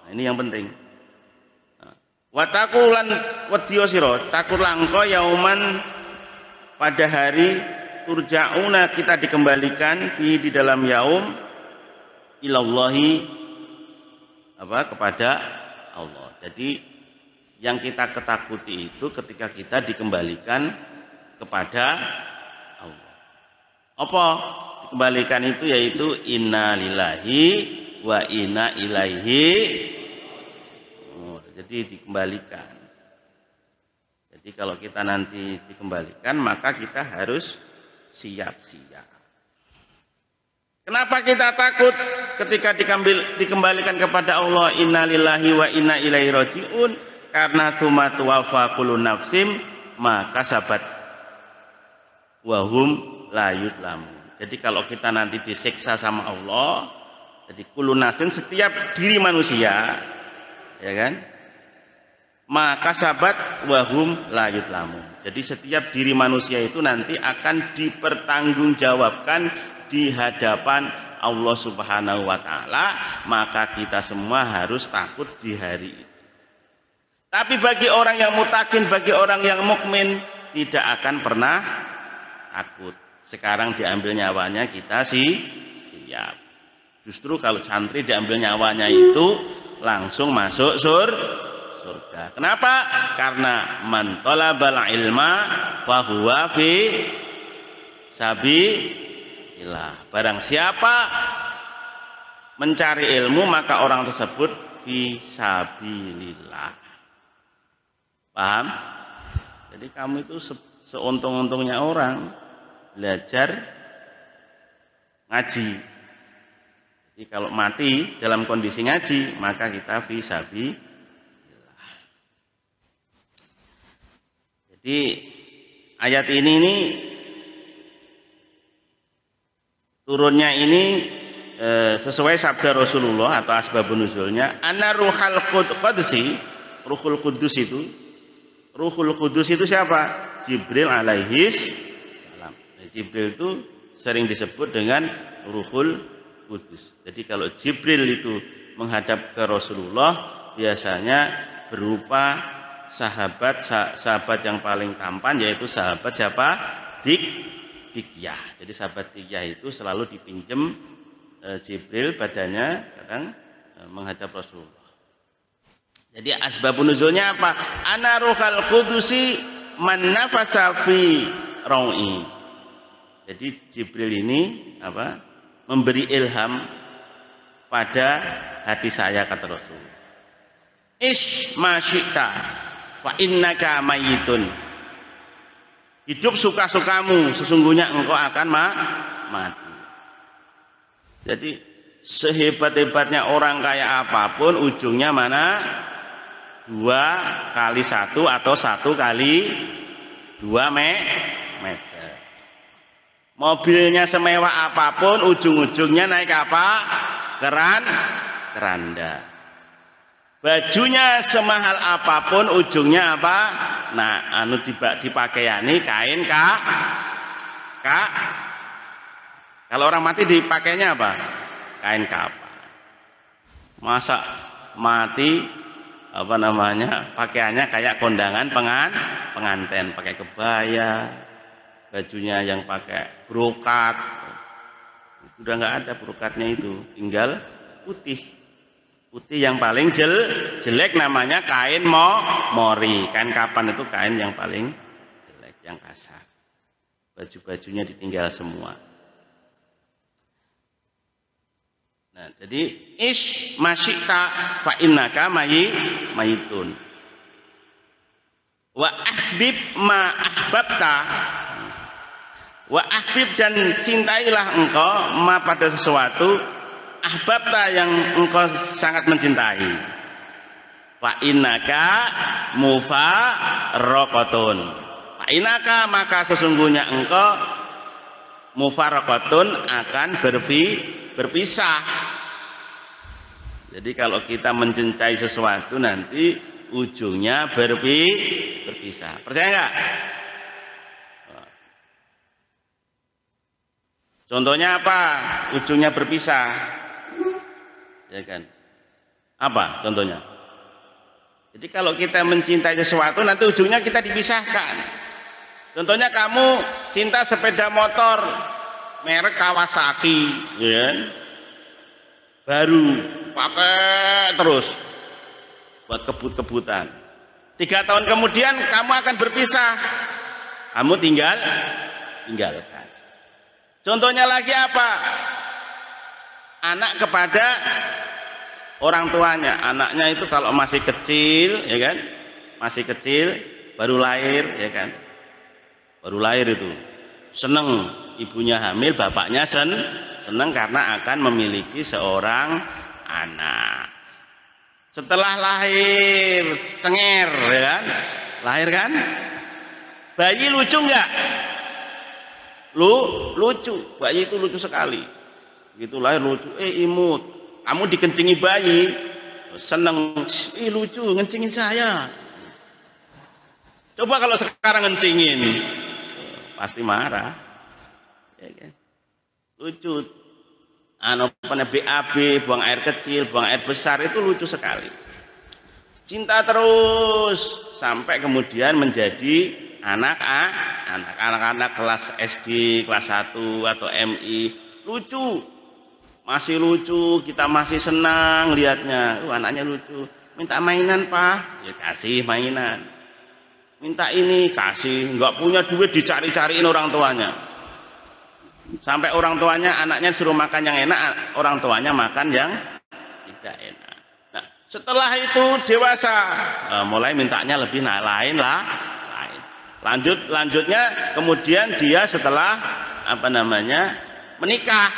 Nah, ini yang penting. Wa taqulan wedya sira, takutlah engkau yauman pada hari turja'una kita dikembalikan di dalam yaum ilallahi kepada Allah. Jadi yang kita ketakuti itu ketika kita dikembalikan kepada Allah. Apa dikembalikan itu? Yaitu inna lillahi wa inna ilaihi. Jadi dikembalikan. Jadi kalau kita nanti dikembalikan maka kita harus siap-siap. Kenapa kita takut ketika dikembalikan kepada Allah? Inna lillahi wa inna ilaihi rajiun. Karena tsumma tuwaffa kullu nafsim maka sabat wahum la yudlamun. Jadi kalau kita nanti disiksa sama Allah, jadi kullu nafsin setiap diri manusia, ya kan? Maka sabat wahum la yudlamun. Jadi setiap diri manusia itu nanti akan dipertanggungjawabkan di hadapan Allah Subhanahu wa taala, maka kita semua harus takut di hari itu. Tapi bagi orang yang mutakin, bagi orang yang mukmin tidak akan pernah takut. Sekarang diambil nyawanya kita siap. Justru kalau santri diambil nyawanya itu langsung masuk surga. Kenapa? Karena man talabal ilma fahuwa fi sabilillah. Barang siapa mencari ilmu maka orang tersebut fi sabilillah. Paham? Jadi kamu itu seuntung-untungnya orang belajar ngaji. Jadi kalau mati dalam kondisi ngaji maka kita fi sabilillah. Jadi ayat ini turunnya ini sesuai sabda Rasulullah atau asbabun nuzulnya. Anna ruhul qudus itu. Ruhul Kudus itu siapa? Jibril alaihis salam. Jibril itu sering disebut dengan Ruhul Kudus. Jadi kalau Jibril itu menghadap ke Rasulullah biasanya berupa sahabat yang paling tampan, yaitu sahabat siapa? Dikyah. Jadi sahabat Dikyah itu selalu dipinjem Jibril badannya kadang menghadap Rasulullah. Jadi asbabun nuzulnya apa? Ana ruhal qudusi man nafasa fi rawi. Jadi Jibril ini memberi ilham pada hati saya, kata Rasul. Ish ma syi'ta wa innaka mayitun. Hidup suka-sukamu, sesungguhnya engkau akan mati. Jadi sehebat-hebatnya orang kayak apapun ujungnya mana? 2 kali 1 atau 1 kali 2 meter. Mobilnya semewah apapun ujung-ujungnya naik apa? Keranda. Bajunya semahal apapun ujungnya apa? Nah, dipakaiani kain kak. Kalau orang mati dipakainya apa? Kain kapan. Masa mati pakaiannya kayak kondangan pengantin, pakai kebaya, bajunya yang pakai brokat. Sudah nggak ada brokatnya itu, tinggal putih yang paling jelek namanya kain mori. Kain kapan itu kain yang paling jelek, yang kasar. Baju-bajunya ditinggal semua. Nah, jadi ish masyikta fa innaka mayitun. Wa ahbib ma ahbabta. Wa ahbib dan cintailah engkau ma pada sesuatu ahbabta yang engkau sangat mencintai. Fa innaka mufarraqatun. Fa innaka maka sesungguhnya engkau mufarraqatun akan berpisah. Jadi kalau kita mencintai sesuatu nanti ujungnya berpisah. Percaya nggak? Contohnya apa? Ujungnya berpisah, ya kan? Apa contohnya? Jadi kalau kita mencintai sesuatu nanti ujungnya kita dipisahkan. Contohnya kamu cinta sepeda motor merek Kawasaki, ya kan? Baru pakai terus buat kebut-kebutan. 3 tahun kemudian kamu akan berpisah, kamu tinggalkan. Contohnya lagi apa? Anak kepada orang tuanya. Anaknya itu kalau masih kecil, ya kan, masih kecil, baru lahir, ya kan, baru lahir itu seneng ibunya hamil, bapaknya seneng karena akan memiliki seorang anak. Setelah lahir cenger, ya kan, lahir kan, bayi lucu nggak? Lucu, bayi itu lucu sekali. Gitu lahir lucu, imut. Kamu dikencingi bayi, seneng, lucu, ngencingin saya. Coba kalau sekarang ngencingin, pasti marah. Ya kan? Lucu. BAB, buang air kecil, buang air besar, itu lucu sekali. Cinta terus sampai kemudian menjadi anak-anak kelas SD, kelas 1 atau MI, lucu. Masih lucu, kita masih senang lihatnya. Anaknya lucu. Minta mainan, Pak. Ya kasih mainan. Minta ini, kasih. Enggak punya duit, dicari-cariin orang tuanya. Sampai orang tuanya, anaknya suruh makan yang enak, orang tuanya makan yang tidak enak. Nah, setelah itu dewasa, mulai mintanya lebih lain. Lanjutnya kemudian dia setelah menikah.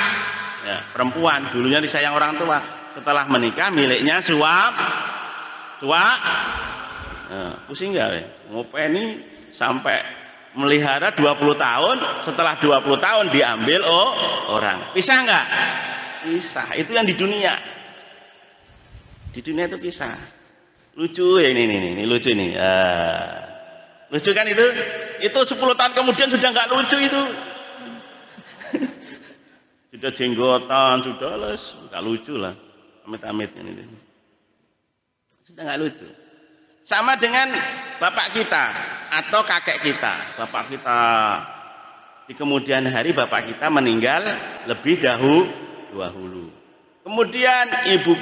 Ya, perempuan dulunya disayang orang tua, setelah menikah miliknya suami. Pusing nggak? Ngopeni sampai melihara 20 tahun, setelah 20 tahun diambil orang. Pisah nggak? Pisah. Itu yang di dunia. Di dunia itu pisah. Lucu ya ini lucu ini. Lucu kan itu? Itu 10 tahun kemudian sudah nggak lucu itu. Sudah jenggotan, sudah nggak lucu lah, amit-amit ini. Sudah nggak lucu. Sama dengan bapak kita atau kakek kita. Bapak kita di kemudian hari bapak kita meninggal lebih dahulu. Kemudian ibu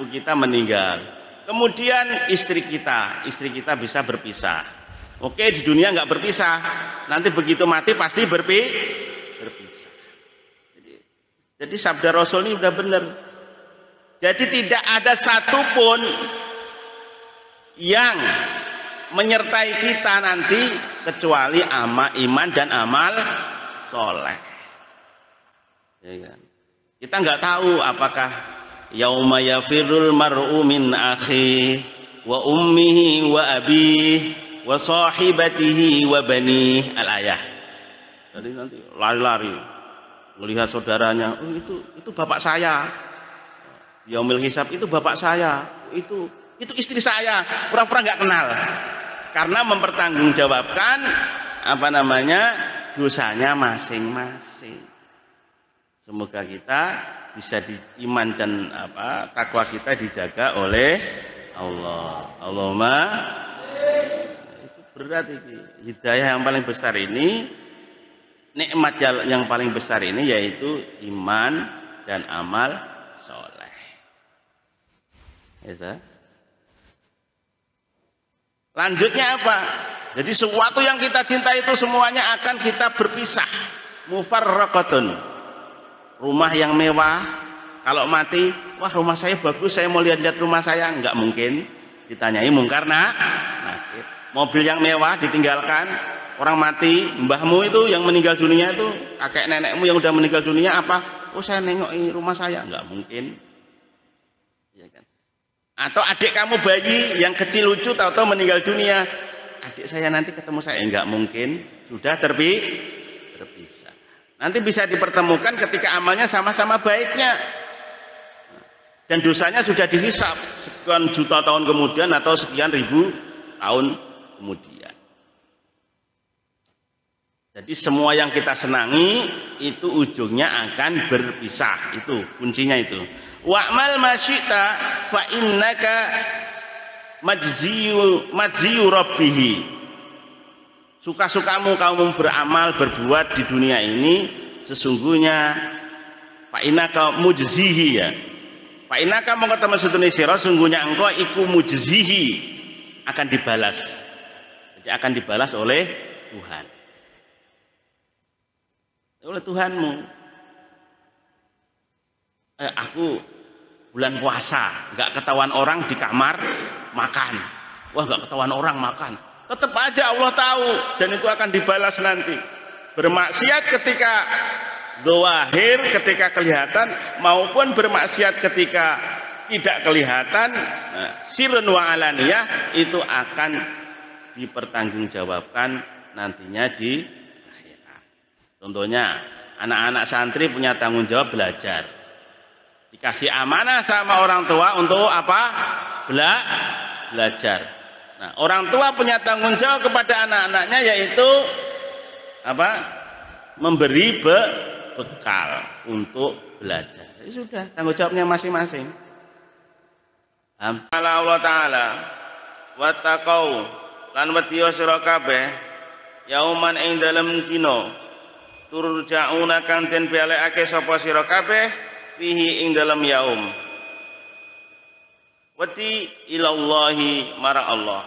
kita meninggal. Kemudian istri kita bisa berpisah. Oke, di dunia nggak berpisah. Nanti begitu mati pasti berpisah. Jadi sabda Rasul ini udah benar. Jadi tidak ada satupun yang menyertai kita nanti kecuali iman dan amal soleh. Ya kan? Kita nggak tahu apakah yauma yafirul mar'u min akhi wa ummihi wa abihi wa sahibatihi wa bani al-ayah. Jadi nanti lari-lari melihat saudaranya, itu bapak saya. Yaumil hisab itu bapak saya, itu istri saya, pura-pura nggak kenal. Karena mempertanggungjawabkan dosanya masing-masing. Semoga kita bisa iman dan takwa kita dijaga oleh Allah. Allahumma, itu berat ini. Hidayah yang paling besar ini, nikmat yang paling besar ini yaitu iman dan amal soleh. Ya, lanjutnya apa? Jadi sesuatu yang kita cinta itu semuanya akan kita berpisah. Mufarraqatun. Rumah yang mewah, kalau mati, wah rumah saya bagus, saya mau lihat-lihat rumah saya, enggak mungkin. Ditanyai mungkar nakir. Mobil yang mewah ditinggalkan. Orang mati, mbahmu itu yang meninggal dunia itu, kakek nenekmu yang udah meninggal dunia apa? Oh saya nengoki rumah saya, nggak mungkin. Ya kan? Atau adik kamu bayi yang kecil lucu tahu-tahu meninggal dunia, adik saya nanti ketemu saya, nggak mungkin. Sudah terpisah. Nanti bisa dipertemukan ketika amalnya sama-sama baiknya. Dan dosanya sudah dihisab sekian juta tahun kemudian atau sekian ribu tahun kemudian. Jadi semua yang kita senangi itu ujungnya akan berpisah. Itu kuncinya itu. Wa'mal ma syi'ta fa innaka majziyu rabbih. Suka-sukamu kamu beramal berbuat di dunia ini, sesungguhnya fa innaka mujzihi ya. Fa innaka mongko temen sedune sira sungguhnya engkau iku mujzihi, akan dibalas. Jadi akan dibalas oleh Tuhan. Oleh Tuhanmu. Aku bulan puasa nggak ketahuan orang di kamar makan. Wah, nggak ketahuan orang makan. Tetap aja Allah tahu dan itu akan dibalas nanti. Bermaksiat ketika zahir, ketika kelihatan, maupun bermaksiat ketika tidak kelihatan, sirrun wa alaniyah, itu akan dipertanggungjawabkan nantinya di akhirat. Contohnya anak-anak santri punya tanggung jawab belajar, dikasih amanah sama orang tua untuk apa? Belajar. Nah, orang tua punya tanggung jawab kepada anak-anaknya, yaitu apa? Memberi bekal untuk belajar. Ini sudah tanggung jawabnya masing-masing. Allah Ta'ala wattaqau lan wedi sira kabeh yauman ing dalem dina turja'una kang den balekake sapa sira kabeh fihi ing dalem yaum wedi ilallahi marang Allah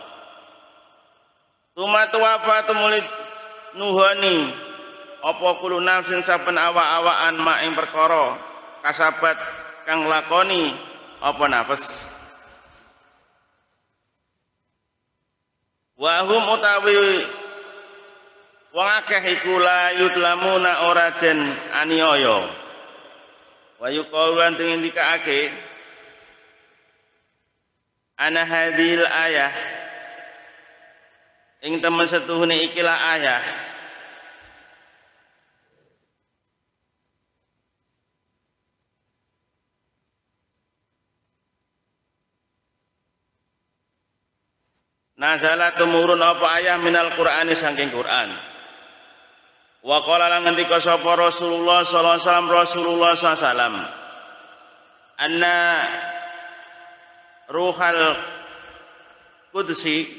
tumatu wafa tumulid nuhani apa kulo nafsin saben awak-awakan mak ing perkara kasabat kang lakoni apa nafas wa hum utawi wong akeh iku la yudlamuna ora den aniaya wa yuqalu lan dikake ana hadhil ayah ing temen setuhune ikilah ayah nazalat tumurun apa ayah minal Qur'ani saking Quran. Wa qala lan ngendika sapa Rasulullah sallallahu alaihi wasallam Rasulullah sallallahu alaihi wasallam anna ruhal qudsi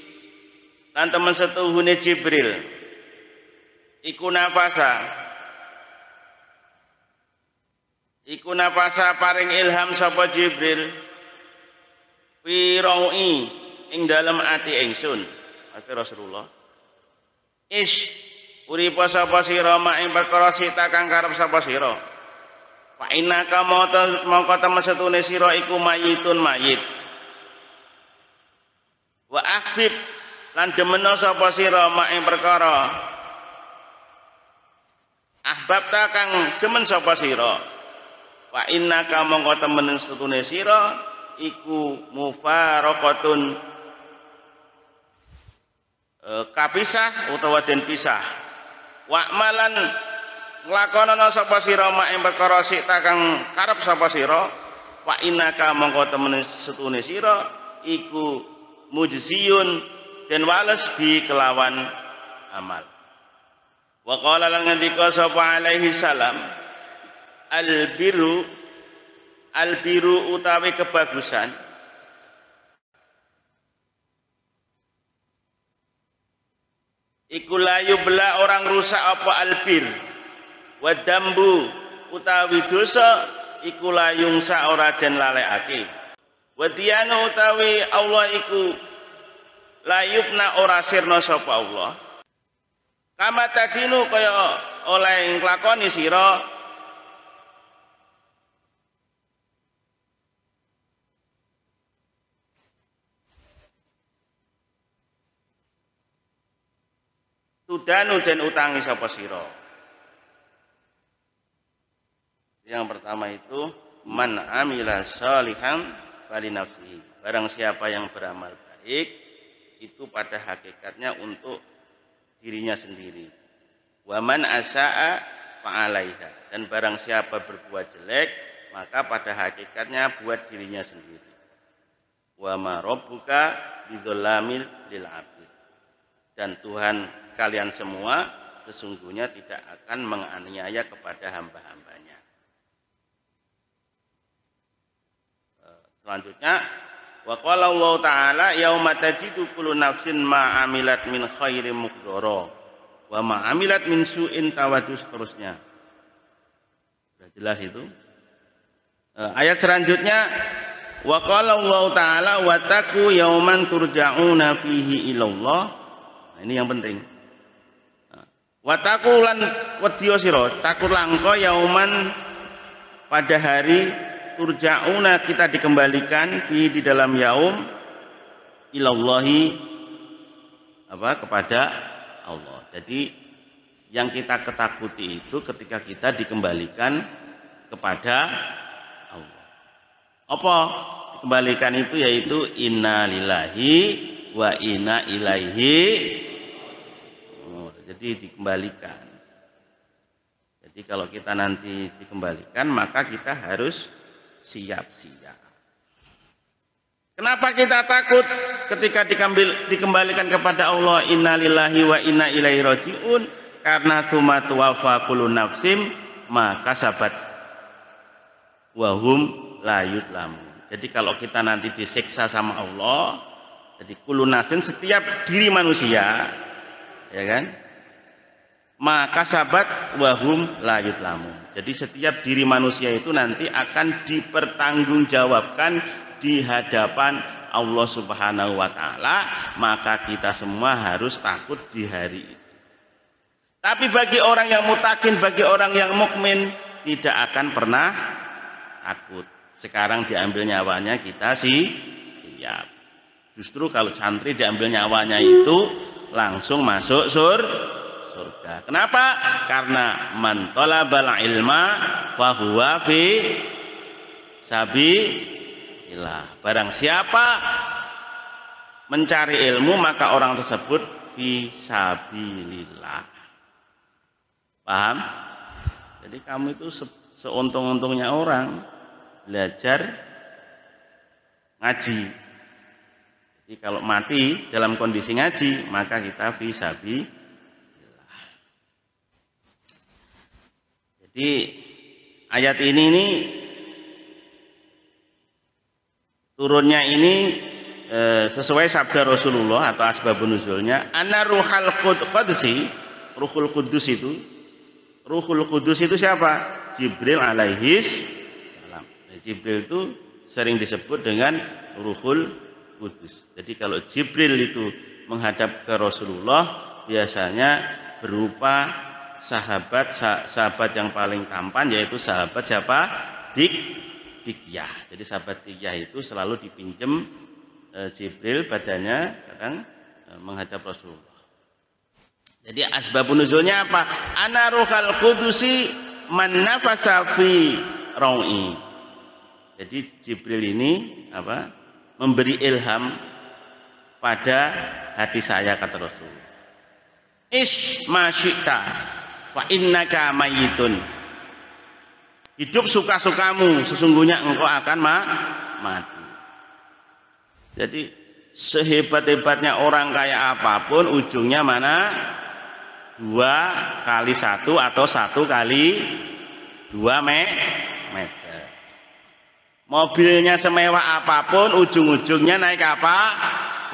lan temen setuhune Jibril iku nafasa paring ilham sapa Jibril fi rawi ing dalam ati ingsun akhir Rasulullah uripa sapa sira mak ing perkara sita kang karep sapa sira fa innaka mongko temen setune sira iku mayitun mayit wa ahbib lan demeno sapa sira mak ing perkara ahbabta kang demen sapa sira wa innaka mongko temen setune sira iku mufaraqatun kapisah utawa den pisah wa'malan nglakonana sapa sira mak ing perkara sita kang karep sapa sira wa innaka mongko temen setune sira iku mujziyun den wales bi kelawan amal wa qala lan ngendika sapa alaihi salam albiru utawi kebagusan iku layu bela orang rusak apa albir wadambu utawi dosa iku layung sa ora den lalekake wadiyanu utawi Allah iku layubna ora sirna sapa Allah kama tadinu kaya oleh nglakoni sira tudanu den utangi sapa sira. Yang pertama itu man amila sholihan fali nafsihi. Barang siapa yang beramal baik itu pada hakikatnya untuk dirinya sendiri. Wa man asaa fa alaiha. Dan barang siapa berbuat jelek maka pada hakikatnya buat dirinya sendiri. Wa ma rabbuka bidzallamil lil abid. Dan Tuhan kalian semua sesungguhnya tidak akan menganiaya kepada hamba-hambanya. Selanjutnya wa qala Allah taala yauma tajidu kullu nafsin ma amilat min khairin muhdara wa ma amilat min su'in tawaddu, seterusnya. Sudah jelas itu. Ayat selanjutnya wa qala Allah taala wattaqu yauman turja'una fihi ilallah. Nah, ini yang penting. Wattaqu lan wedya sira, takutlah engkau yauman, pada hari turja'una kita dikembalikan di dalam yaum ilallahi kepada Allah. Jadi yang kita ketakuti itu ketika kita dikembalikan kepada Allah. Apa dikembalikan itu? Yaitu inna lillahi wa inna ilaihi. Jadi dikembalikan. Jadi kalau kita nanti dikembalikan maka kita harus siap-siap. Kenapa kita takut ketika dikembalikan kepada Allah? Inna lillahi wa inna ilaihi rajiun. Karena tsumma tuwaffa kullu nafsim ma kasabat wa hum la yudlamun. Jadi kalau kita nanti disiksa sama Allah, jadi kullu nafsin, setiap diri manusia, ya kan? Maka sabat wahum la yudlamun. Jadi setiap diri manusia itu nanti akan dipertanggungjawabkan di hadapan Allah Subhanahu wa taala, maka kita semua harus takut di hari itu. Tapi bagi orang yang mutakin, bagi orang yang mukmin, tidak akan pernah takut. Sekarang diambil nyawanya kita siap. Justru kalau santri diambil nyawanya itu langsung masuk surga. Kenapa? Karena man talabal ilma fahuwa fi sabilillah. Barang siapa mencari ilmu maka orang tersebut fi sabilillah. Paham? Jadi kamu itu seuntung-untungnya orang belajar ngaji. Jadi kalau mati dalam kondisi ngaji maka kita fi sabilillah. Jadi ayat ini turunnya ini sesuai sabda Rasulullah atau asbabun nuzulnya. Anna ruhul Qudus itu siapa? Jibril alaihis salam. Jibril itu sering disebut dengan Ruhul Qudus. Jadi kalau Jibril itu menghadap ke Rasulullah biasanya berupa sahabat yang paling tampan, yaitu sahabat siapa? Dikyah. Jadi sahabat Dikyah itu selalu dipinjem Jibril badannya kadang menghadap Rasulullah. Jadi asbabun nuzulnya apa? Ana ruhul qudusi man nafasa fi rawi. Jadi Jibril ini memberi ilham pada hati saya, kata Rasul. Ish ma syi'ta wa innaka mayyitun. Hidup suka-sukamu, sesungguhnya engkau akan mati. Jadi sehebat-hebatnya orang kayak apapun ujungnya mana? 2 kali 1 atau 1 kali 2 meter. Mobilnya semewah apapun ujung-ujungnya naik apa?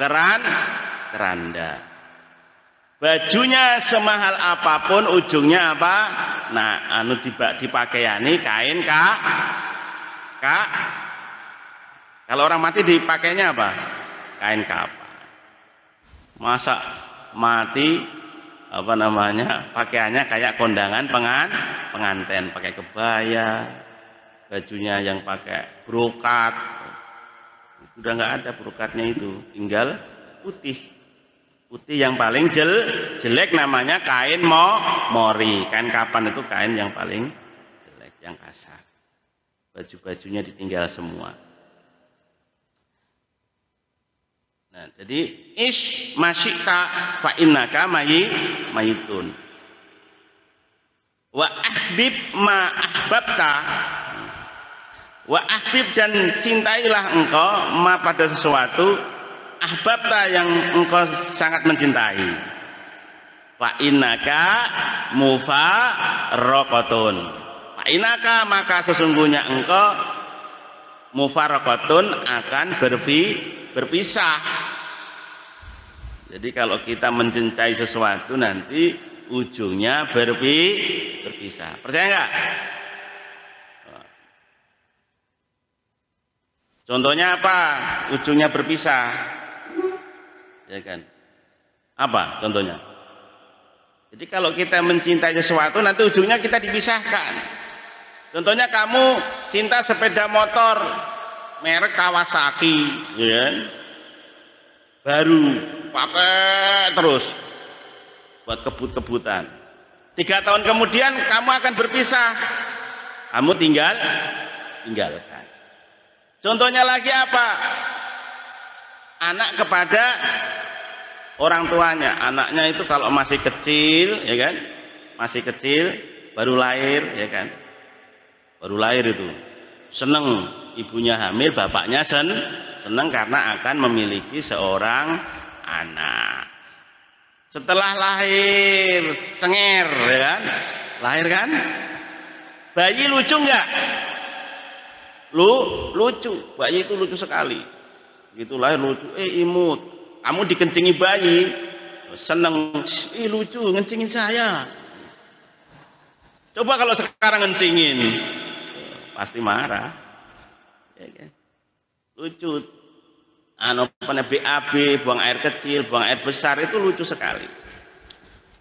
Keranda. Bajunya semahal apapun ujungnya apa? Nah, dipakaiani kain kak. Kalau orang mati dipakainya apa? Kain kapan. Masa mati pakaiannya kayak kondangan pengantin, pakai kebaya, bajunya yang pakai brokat. Sudah nggak ada brokatnya itu, tinggal putih yang paling jelek namanya kain mori. Kain kapan itu kain yang paling jelek, yang kasar. Baju-bajunya ditinggal semua. Nah, jadi ish masyika fa innaka mayitun. Wa ahbib ma ahbabta. Wa ahbib, dan cintailah engkau ma pada sesuatu ahbabta yang engkau sangat mencintai. Fa innaka mufarraqatun. Fa innaka, maka sesungguhnya engkau mufaraqatun akan berpisah. Jadi kalau kita mencintai sesuatu nanti ujungnya berpisah. Percaya enggak? Contohnya apa? Ujungnya berpisah. Ya kan? Apa contohnya? Jadi kalau kita mencintai sesuatu nanti ujungnya kita dipisahkan. Contohnya kamu cinta sepeda motor merek Kawasaki, ya kan? Baru pakai terus buat kebut-kebutan. 3 tahun kemudian kamu akan berpisah, kamu tinggalkan. Contohnya lagi apa? Anak kepada orang tuanya. Anaknya itu kalau masih kecil, ya kan, masih kecil, baru lahir, ya kan, baru lahir itu seneng ibunya hamil, bapaknya seneng karena akan memiliki seorang anak. Setelah lahir cenger, ya kan, lahir kan, bayi lucu nggak? Lucu, bayi itu lucu sekali. Gitu lahir lucu, imut. Kamu dikencingi bayi, seneng, lucu, ngencingin saya. Coba kalau sekarang ngencingin, pasti marah. Ya kan? Lucu. BAB, buang air kecil, buang air besar, itu lucu sekali.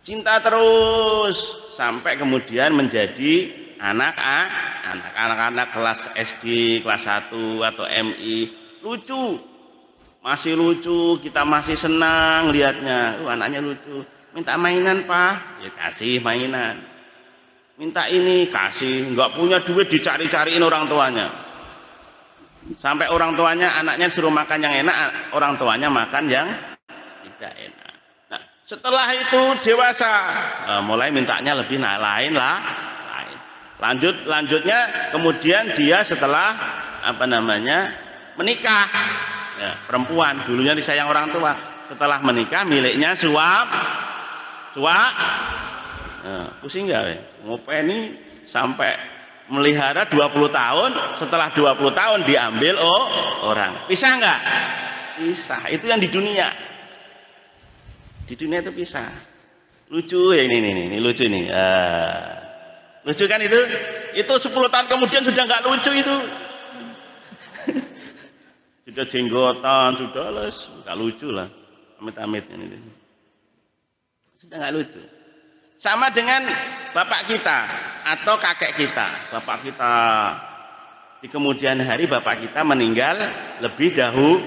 Cinta terus sampai kemudian menjadi anak-anak kelas SD, kelas 1 atau MI, lucu. Masih lucu, kita masih senang lihatnya. Anaknya lucu. Minta mainan, Pak. Ya kasih mainan. Minta ini, kasih. Enggak punya duit, dicari-cariin orang tuanya. Sampai orang tuanya, anaknya suruh makan yang enak, orang tuanya makan yang tidak enak. Nah, setelah itu dewasa, mulai mintanya lebih lain. Lanjutnya kemudian dia setelah menikah. Ya, perempuan dulunya disayang orang tua, setelah menikah miliknya suap. Pusing nggak? Ngopeni sampai melihara 20 tahun, setelah 20 tahun diambil orang. Pisah nggak? Pisah. Itu yang di dunia. Di dunia itu pisah. Lucu ya ini lucu ini. Lucu kan itu? Itu 10 tahun kemudian sudah nggak lucu itu. Sudah jenggotan, sudah nggak lucu lah, amit-amit ini. Sudah nggak lucu. Sama dengan bapak kita atau kakek kita. Bapak kita di kemudian hari bapak kita meninggal lebih dahulu.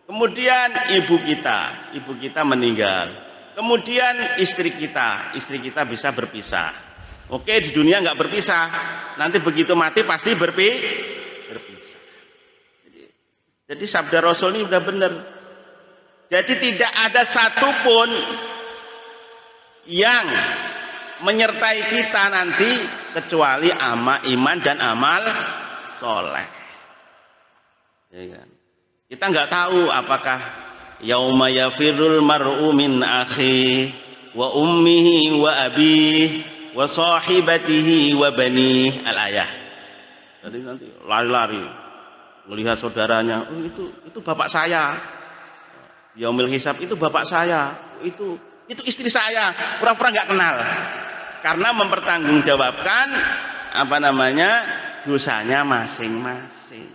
Kemudian ibu kita meninggal. Kemudian istri kita bisa berpisah. Oke, di dunia nggak berpisah. Nanti begitu mati pasti berpisah. Jadi sabda Rasul ini udah benar. Jadi tidak ada satupun yang menyertai kita nanti kecuali iman dan amal soleh. Ya kan? Kita nggak tahu apakah yauma yafirul mar'u min akhi wa ummihi wa abihi wa sahibatihi wa bani al-ayah. Jadi nanti lari-lari melihat saudaranya, itu bapak saya. Yaumil hisab itu bapak saya, itu istri saya, pura-pura nggak kenal. Karena mempertanggungjawabkan dosanya masing-masing.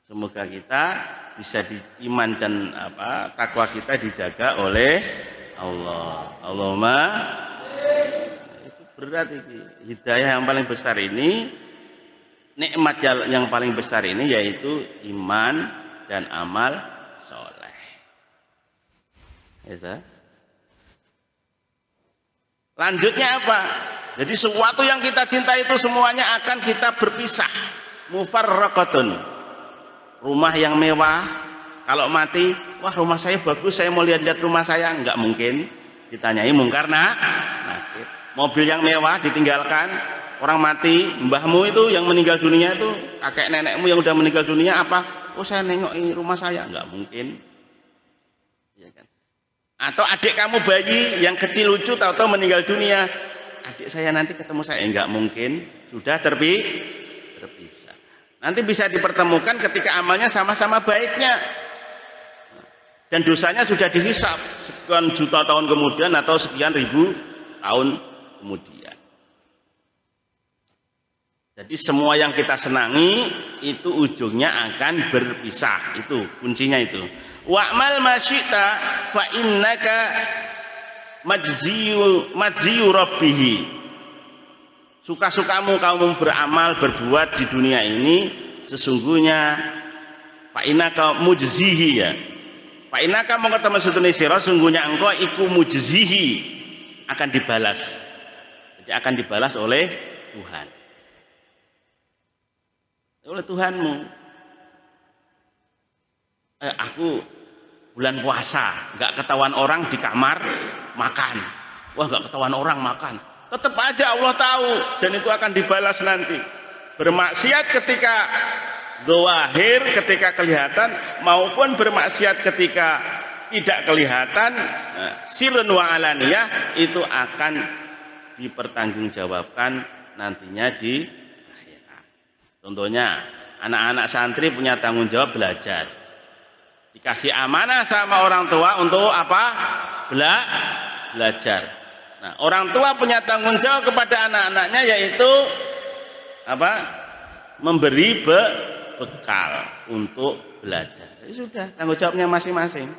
Semoga kita bisa iman dan takwa kita dijaga oleh Allah. Allahumma. Itu berat ini. Hidayah yang paling besar ini, nikmat yang paling besar ini yaitu iman dan amal soleh. Ya, lanjutnya apa? Jadi sesuatu yang kita cintai itu semuanya akan kita berpisah. Mufarraqatun. Rumah yang mewah, kalau mati, wah rumah saya bagus, saya mau lihat-lihat rumah saya, enggak mungkin. Ditanyai mungkar nakir. Mobil yang mewah ditinggalkan. Orang mati, mbahmu itu yang meninggal dunia itu, kakek nenekmu yang udah meninggal dunia apa? Oh saya nengok rumah saya, nggak mungkin. Ya kan? Atau adik kamu bayi yang kecil lucu tahu-tahu meninggal dunia, adik saya nanti ketemu saya, nggak mungkin. Sudah terpisah. Nanti bisa dipertemukan ketika amalnya sama-sama baiknya. Dan dosanya sudah dihisab sekian juta tahun kemudian atau sekian ribu tahun kemudian. Jadi semua yang kita senangi itu ujungnya akan berpisah. Itu kuncinya itu. Wa'mal masyita fa innaka majziyu rabbihi. Suka-sukamu kamu beramal berbuat di dunia ini, sesungguhnya fa innaka mujzihi ya. Fa innaka mongko temen sedune sira sungguhnya engkau iku mujzihi, akan dibalas. Jadi akan dibalas oleh Tuhan. Oleh Tuhanmu. Aku bulan puasa nggak ketahuan orang di kamar makan. Wah, nggak ketahuan orang makan. Tetap aja Allah tahu dan itu akan dibalas nanti. Bermaksiat ketika zahir, ketika kelihatan, maupun bermaksiat ketika tidak kelihatan, sirrun wa alaniyah, itu akan dipertanggungjawabkan nantinya di akhirat. Contohnya anak-anak santri punya tanggung jawab belajar, dikasih amanah sama orang tua untuk apa? Belajar. Nah, orang tua punya tanggung jawab kepada anak-anaknya, yaitu apa? Memberi bekal untuk belajar. Itu sudah tanggung jawabnya masing-masing.